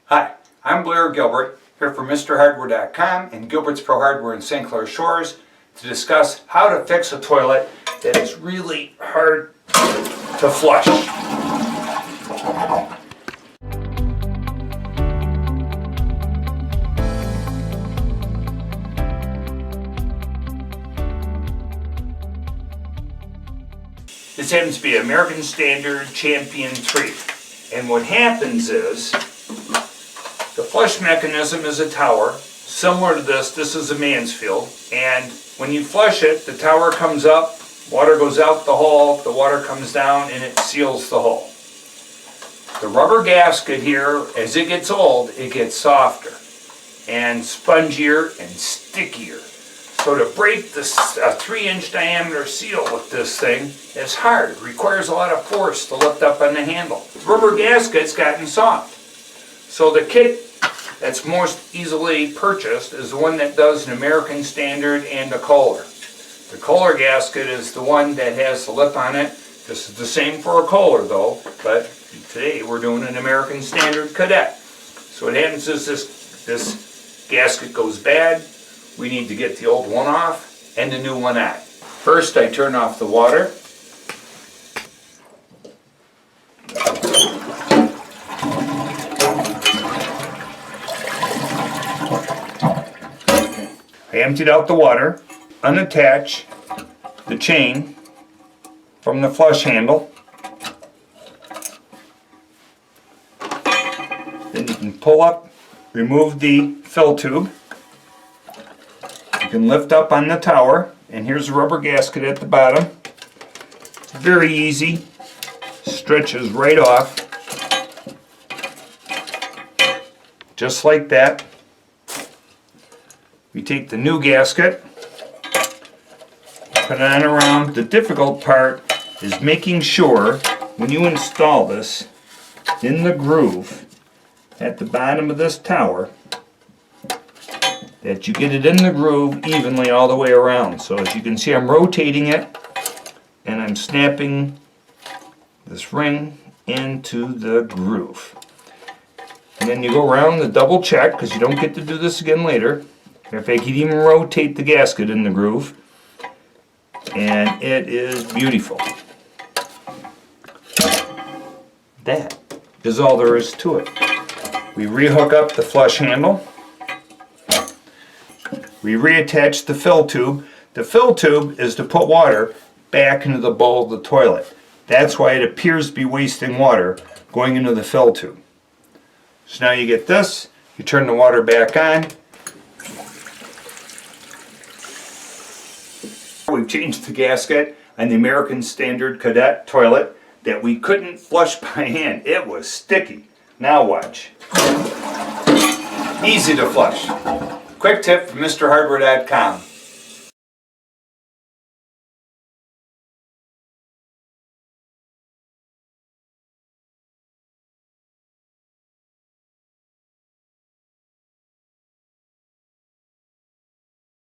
Hi, I'm Blair Gilbert, here from MrHardware.com and Gilbert's Pro Hardware in St. Clair Shores to discuss how to fix a toilet that is really hard to flush. This happens to be American Standard Champion 3. And what happens is, the flush mechanism is a tower. Similar to this is a Mansfield. And when you flush it, the tower comes up, water goes out the hole, the water comes down, and it seals the hole. The rubber gasket here, as it gets old, it gets softer and spongier and stickier. So to break this 3-inch diameter seal with this thing is hard. It requires a lot of force to lift up on the handle. The rubber gasket's gotten soft. So the kit that's most easily purchased is the one that does an American Standard and a Kohler. The Kohler gasket is the one that has the lip on it. This is the same for a Kohler though, but today we're doing an American Standard Cadet. So what happens is this gasket goes bad. We need to get the old one off and the new one on. First, I turn off the water. I emptied out the water, unattach the chain from the flush handle. Then you can pull up, remove the fill tube. You can lift up on the tower, and here's a rubber gasket at the bottom. Very easy, stretches right off, just like that. We take the new gasket, put it on around. The difficult part is making sure when you install this in the groove at the bottom of this tower that you get it in the groove evenly all the way around. So as you can see, I'm rotating it and I'm snapping this ring into the groove. And then you go around the double check, because you don't get to do this again later. In fact, you can even rotate the gasket in the groove, and it is beautiful. That is all there is to it. We rehook up the flush handle. We reattach the fill tube. The fill tube is to put water back into the bowl of the toilet. That's why it appears to be wasting water going into the fill tube. So now you get this, you turn the water back on. We've changed the gasket on the American Standard Cadet toilet that we couldn't flush by hand. It was sticky. Now watch. Easy to flush. Quick tip from MrHardware.com.